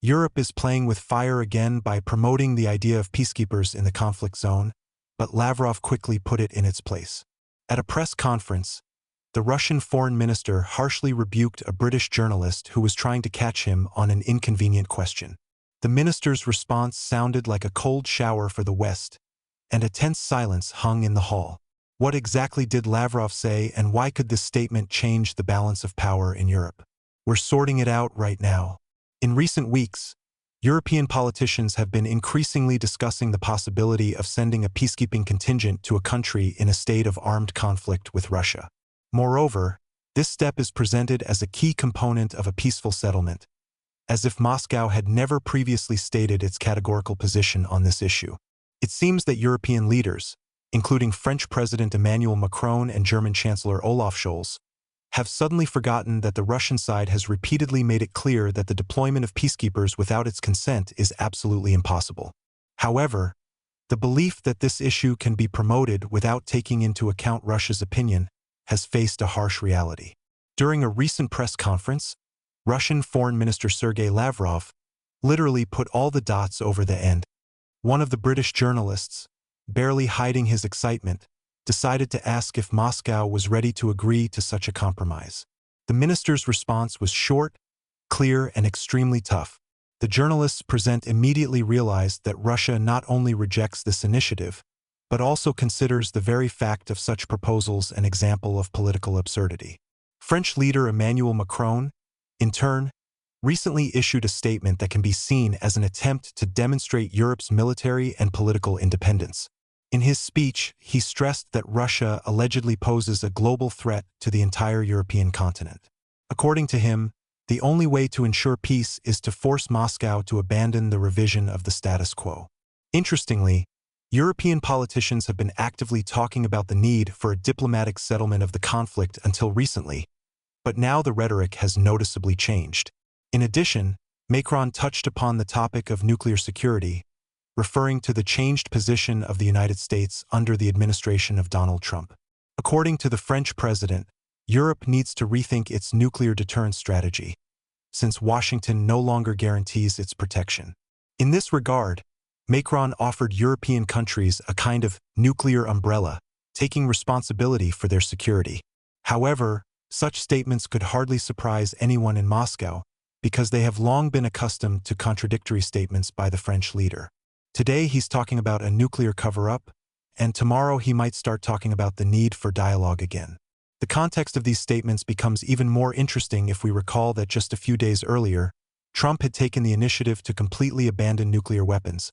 Europe is playing with fire again by promoting the idea of peacekeepers in the conflict zone, but Lavrov quickly put it in its place. At a press conference, the Russian foreign minister harshly rebuked a British journalist who was trying to catch him on an inconvenient question. The minister's response sounded like a cold shower for the West, and a tense silence hung in the hall. What exactly did Lavrov say, and why could this statement change the balance of power in Europe? We're sorting it out right now. In recent weeks, European politicians have been increasingly discussing the possibility of sending a peacekeeping contingent to a country in a state of armed conflict with Russia. Moreover, this step is presented as a key component of a peaceful settlement, as if Moscow had never previously stated its categorical position on this issue. It seems that European leaders, including French President Emmanuel Macron and German Chancellor Olaf Scholz, have suddenly forgotten that the Russian side has repeatedly made it clear that the deployment of peacekeepers without its consent is absolutely impossible. However, the belief that this issue can be promoted without taking into account Russia's opinion has faced a harsh reality. During a recent press conference, Russian Foreign Minister Sergei Lavrov literally put all the dots over the end. One of the British journalists, barely hiding his excitement, decided to ask if Moscow was ready to agree to such a compromise. The minister's response was short, clear, and extremely tough. The journalists present immediately realized that Russia not only rejects this initiative, but also considers the very fact of such proposals an example of political absurdity. French leader Emmanuel Macron, in turn, recently issued a statement that can be seen as an attempt to demonstrate Europe's military and political independence. In his speech, he stressed that Russia allegedly poses a global threat to the entire European continent. According to him, the only way to ensure peace is to force Moscow to abandon the revision of the status quo. Interestingly, European politicians have been actively talking about the need for a diplomatic settlement of the conflict until recently, but now the rhetoric has noticeably changed. In addition, Macron touched upon the topic of nuclear security, referring to the changed position of the United States under the administration of Donald Trump. According to the French president, Europe needs to rethink its nuclear deterrence strategy, since Washington no longer guarantees its protection. In this regard, Macron offered European countries a kind of nuclear umbrella, taking responsibility for their security. However, such statements could hardly surprise anyone in Moscow, because they have long been accustomed to contradictory statements by the French leader. Today he's talking about a nuclear cover-up, and tomorrow he might start talking about the need for dialogue again. The context of these statements becomes even more interesting if we recall that just a few days earlier, Trump had taken the initiative to completely abandon nuclear weapons,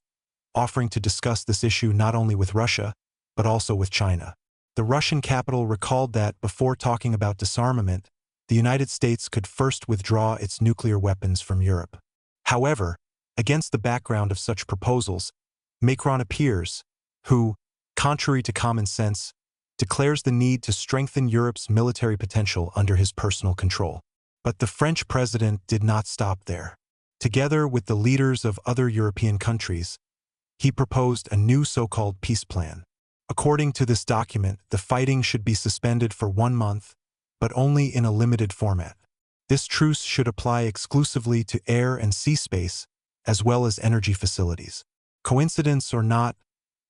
offering to discuss this issue not only with Russia, but also with China. The Russian capital recalled that, before talking about disarmament, the United States could first withdraw its nuclear weapons from Europe. However, against the background of such proposals, Macron appears, who, contrary to common sense, declares the need to strengthen Europe's military potential under his personal control. But the French president did not stop there. Together with the leaders of other European countries, he proposed a new so-called peace plan. According to this document, the fighting should be suspended for 1 month, but only in a limited format. This truce should apply exclusively to air and sea space, as well as energy facilities. Coincidence or not,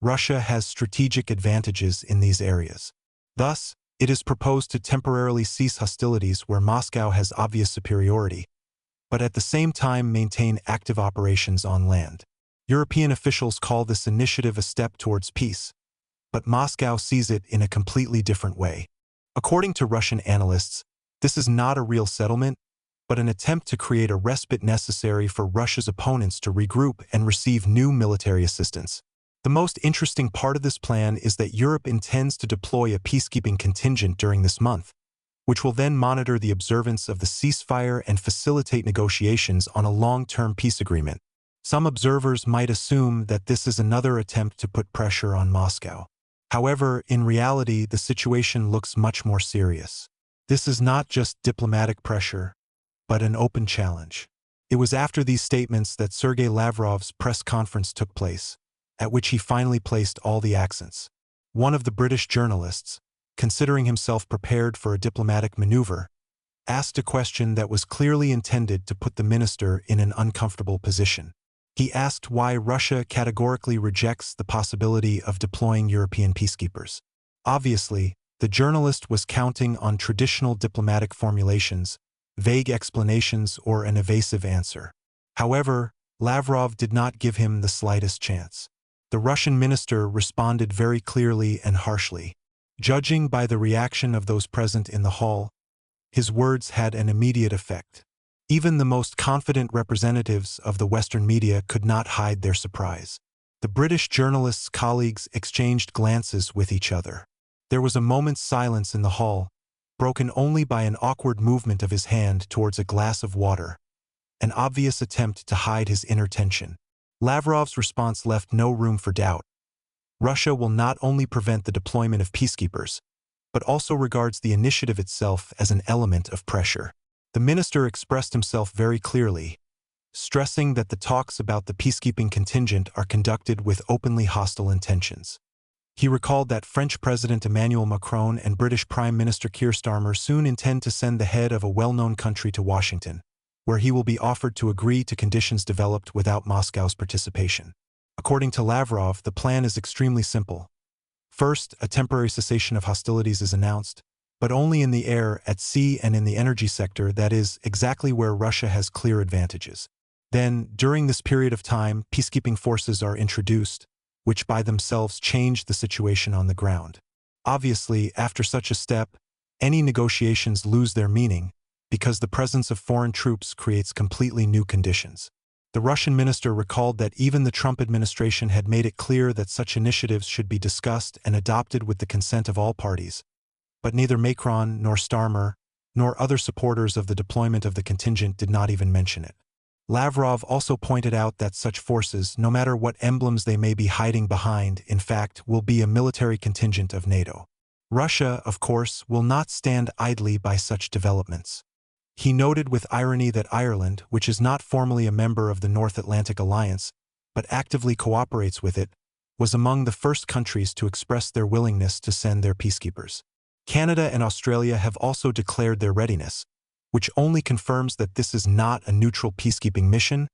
Russia has strategic advantages in these areas. Thus, it is proposed to temporarily cease hostilities where Moscow has obvious superiority, but at the same time maintain active operations on land. European officials call this initiative a step towards peace, but Moscow sees it in a completely different way. According to Russian analysts, this is not a real settlement, but an attempt to create a respite necessary for Russia's opponents to regroup and receive new military assistance. The most interesting part of this plan is that Europe intends to deploy a peacekeeping contingent during this month, which will then monitor the observance of the ceasefire and facilitate negotiations on a long-term peace agreement. Some observers might assume that this is another attempt to put pressure on Moscow. However, in reality, the situation looks much more serious. This is not just diplomatic pressure, but an open challenge. It was after these statements that Sergei Lavrov's press conference took place, at which he finally placed all the accents. One of the British journalists, considering himself prepared for a diplomatic maneuver, asked a question that was clearly intended to put the minister in an uncomfortable position. He asked why Russia categorically rejects the possibility of deploying European peacekeepers. Obviously, the journalist was counting on traditional diplomatic formulations, vague explanations, or an evasive answer. However, Lavrov did not give him the slightest chance. The Russian minister responded very clearly and harshly. Judging by the reaction of those present in the hall, his words had an immediate effect. Even the most confident representatives of the Western media could not hide their surprise. The British journalists' colleagues exchanged glances with each other. There was a moment's silence in the hall, broken only by an awkward movement of his hand towards a glass of water, an obvious attempt to hide his inner tension. Lavrov's response left no room for doubt. Russia will not only prevent the deployment of peacekeepers, but also regards the initiative itself as an element of pressure. The minister expressed himself very clearly, stressing that the talks about the peacekeeping contingent are conducted with openly hostile intentions. He recalled that French President Emmanuel Macron and British Prime Minister Keir Starmer soon intend to send the head of a well-known country to Washington, where he will be offered to agree to conditions developed without Moscow's participation. According to Lavrov, the plan is extremely simple. First, a temporary cessation of hostilities is announced, but only in the air, at sea, and in the energy sector, that is, exactly where Russia has clear advantages. Then, during this period of time, peacekeeping forces are introduced, which by themselves change the situation on the ground. Obviously, after such a step, any negotiations lose their meaning, because the presence of foreign troops creates completely new conditions. The Russian minister recalled that even the Trump administration had made it clear that such initiatives should be discussed and adopted with the consent of all parties, but neither Macron nor Starmer, nor other supporters of the deployment of the contingent did not even mention it. Lavrov also pointed out that such forces, no matter what emblems they may be hiding behind, in fact, will be a military contingent of NATO. Russia, of course, will not stand idly by such developments. He noted with irony that Ireland, which is not formally a member of the North Atlantic Alliance, but actively cooperates with it, was among the first countries to express their willingness to send their peacekeepers. Canada and Australia have also declared their readiness, which only confirms that this is not a neutral peacekeeping mission,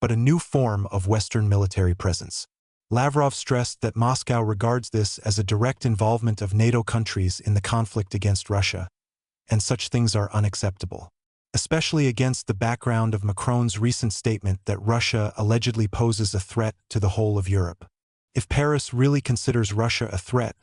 but a new form of Western military presence. Lavrov stressed that Moscow regards this as a direct involvement of NATO countries in the conflict against Russia, and such things are unacceptable, especially against the background of Macron's recent statement that Russia allegedly poses a threat to the whole of Europe. If Paris really considers Russia a threat,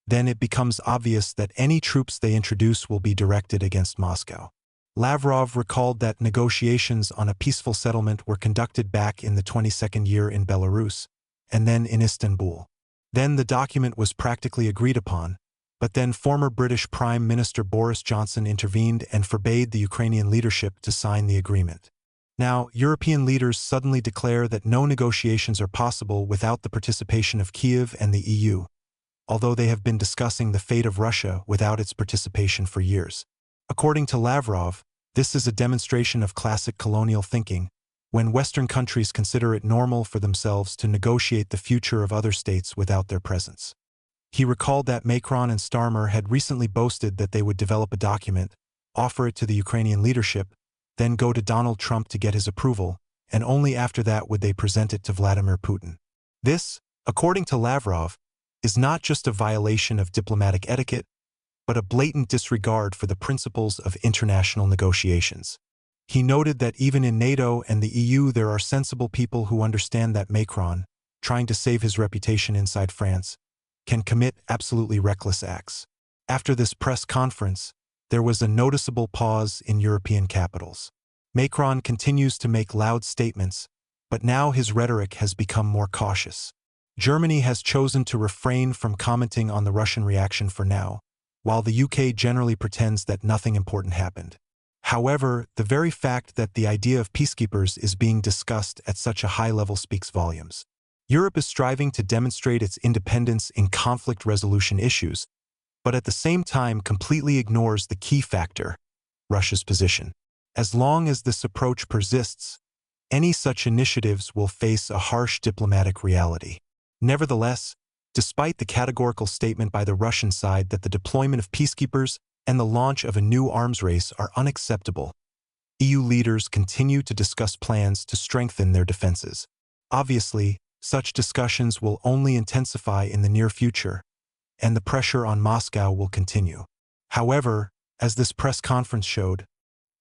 then it becomes obvious that any troops they introduce will be directed against Moscow. Lavrov recalled that negotiations on a peaceful settlement were conducted back in the 22nd year in Belarus, and then in Istanbul. Then the document was practically agreed upon, but then former British Prime Minister Boris Johnson intervened and forbade the Ukrainian leadership to sign the agreement. Now, European leaders suddenly declare that no negotiations are possible without the participation of Kyiv and the EU, although they have been discussing the fate of Russia without its participation for years. According to Lavrov, this is a demonstration of classic colonial thinking, when Western countries consider it normal for themselves to negotiate the future of other states without their presence. He recalled that Macron and Starmer had recently boasted that they would develop a document, offer it to the Ukrainian leadership, then go to Donald Trump to get his approval, and only after that would they present it to Vladimir Putin. This, according to Lavrov, is not just a violation of diplomatic etiquette, but a blatant disregard for the principles of international negotiations. He noted that even in NATO and the EU there are sensible people who understand that Macron, trying to save his reputation inside France, can commit absolutely reckless acts. After this press conference, there was a noticeable pause in European capitals. Macron continues to make loud statements, but now his rhetoric has become more cautious. Germany has chosen to refrain from commenting on the Russian reaction for now, while the UK generally pretends that nothing important happened. However, the very fact that the idea of peacekeepers is being discussed at such a high level speaks volumes. Europe is striving to demonstrate its independence in conflict resolution issues, but at the same time completely ignores the key factor, Russia's position. As long as this approach persists, any such initiatives will face a harsh diplomatic reality. Nevertheless, despite the categorical statement by the Russian side that the deployment of peacekeepers and the launch of a new arms race are unacceptable. EU leaders continue to discuss plans to strengthen their defenses. Obviously, such discussions will only intensify in the near future, and the pressure on Moscow will continue. However, as this press conference showed,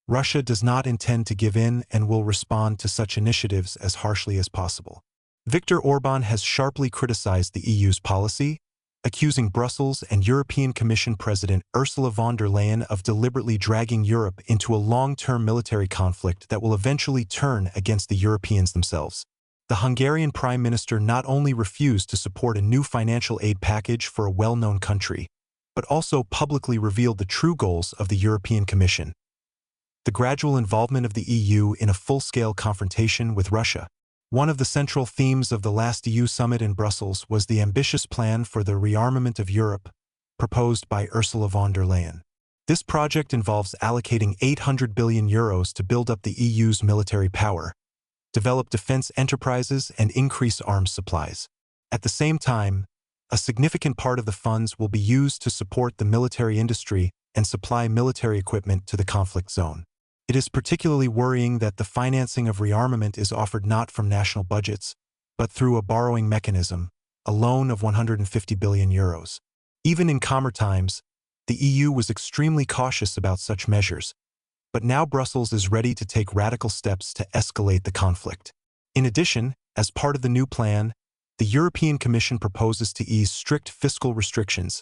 Russia does not intend to give in and will respond to such initiatives as harshly as possible. Viktor Orbán has sharply criticized the EU's policy, accusing Brussels and European Commission President Ursula von der Leyen of deliberately dragging Europe into a long-term military conflict that will eventually turn against the Europeans themselves. The Hungarian Prime Minister not only refused to support a new financial aid package for a well-known country, but also publicly revealed the true goals of the European Commission: the gradual involvement of the EU in a full-scale confrontation with Russia. One of the central themes of the last EU summit in Brussels was the ambitious plan for the rearmament of Europe, proposed by Ursula von der Leyen. This project involves allocating €800 billion to build up the EU's military power, develop defense enterprises, and increase arms supplies. At the same time, a significant part of the funds will be used to support the military industry and supply military equipment to the conflict zone. It is particularly worrying that the financing of rearmament is offered not from national budgets, but through a borrowing mechanism, a loan of €150 billion. Even in calmer times, the EU was extremely cautious about such measures, but now Brussels is ready to take radical steps to escalate the conflict. In addition, as part of the new plan, the European Commission proposes to ease strict fiscal restrictions,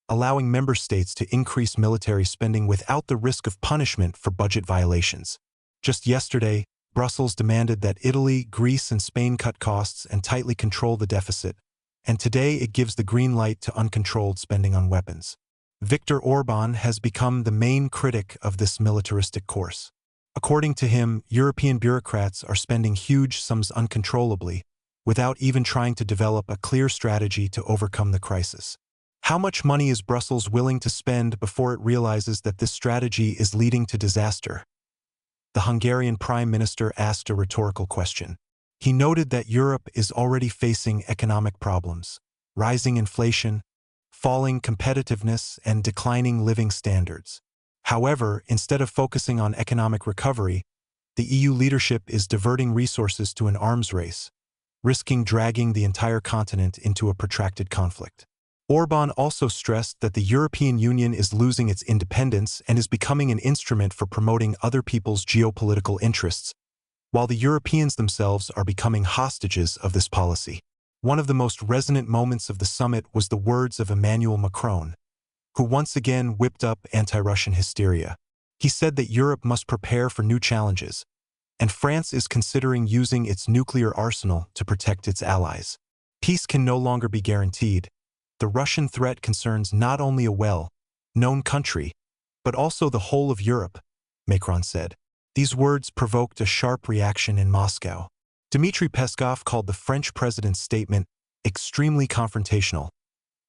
allowing member states to increase military spending without the risk of punishment for budget violations. Just yesterday, Brussels demanded that Italy, Greece, and Spain cut costs and tightly control the deficit, and today it gives the green light to uncontrolled spending on weapons. Viktor Orbán has become the main critic of this militaristic course. According to him, European bureaucrats are spending huge sums uncontrollably, without even trying to develop a clear strategy to overcome the crisis. How much money is Brussels willing to spend before it realizes that this strategy is leading to disaster? The Hungarian Prime Minister asked a rhetorical question. He noted that Europe is already facing economic problems: rising inflation, falling competitiveness, and declining living standards. However, instead of focusing on economic recovery, the EU leadership is diverting resources to an arms race, risking dragging the entire continent into a protracted conflict. Orbán also stressed that the European Union is losing its independence and is becoming an instrument for promoting other people's geopolitical interests, while the Europeans themselves are becoming hostages of this policy. One of the most resonant moments of the summit was the words of Emmanuel Macron, who once again whipped up anti-Russian hysteria. He said that Europe must prepare for new challenges, and France is considering using its nuclear arsenal to protect its allies. Peace can no longer be guaranteed. The Russian threat concerns not only a well-known country, but also the whole of Europe, Macron said. These words provoked a sharp reaction in Moscow. Dmitry Peskov called the French president's statement extremely confrontational,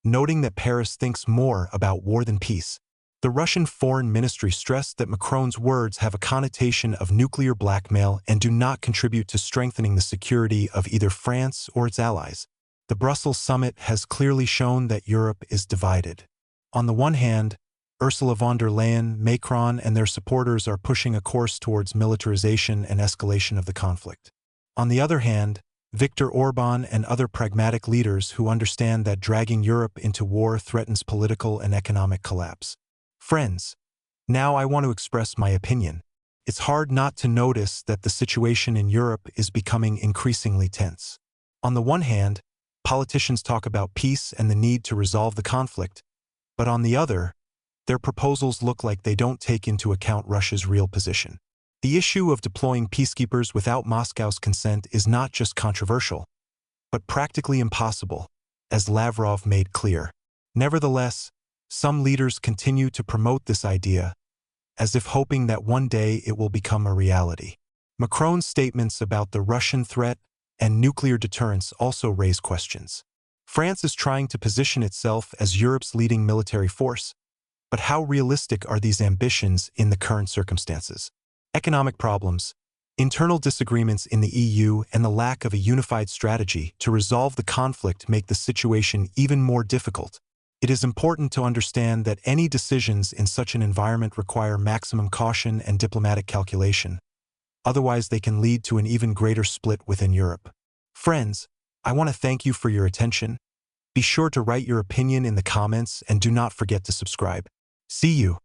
noting that Paris thinks more about war than peace. The Russian Foreign Ministry stressed that Macron's words have a connotation of nuclear blackmail and do not contribute to strengthening the security of either France or its allies. The Brussels summit has clearly shown that Europe is divided. On the one hand, Ursula von der Leyen, Macron, and their supporters are pushing a course towards militarization and escalation of the conflict. On the other hand, Viktor Orbán and other pragmatic leaders who understand that dragging Europe into war threatens political and economic collapse. Friends, now I want to express my opinion. It's hard not to notice that the situation in Europe is becoming increasingly tense. On the one hand, politicians talk about peace and the need to resolve the conflict, but on the other, their proposals look like they don't take into account Russia's real position. The issue of deploying peacekeepers without Moscow's consent is not just controversial, but practically impossible, as Lavrov made clear. Nevertheless, some leaders continue to promote this idea, as if hoping that one day it will become a reality. Macron's statements about the Russian threat and nuclear deterrence also raise questions. France is trying to position itself as Europe's leading military force, but how realistic are these ambitions in the current circumstances? Economic problems, internal disagreements in the EU, and the lack of a unified strategy to resolve the conflict make the situation even more difficult. It is important to understand that any decisions in such an environment require maximum caution and diplomatic calculation. Otherwise, they can lead to an even greater split within Europe. Friends, I want to thank you for your attention. Be sure to write your opinion in the comments and do not forget to subscribe. See you.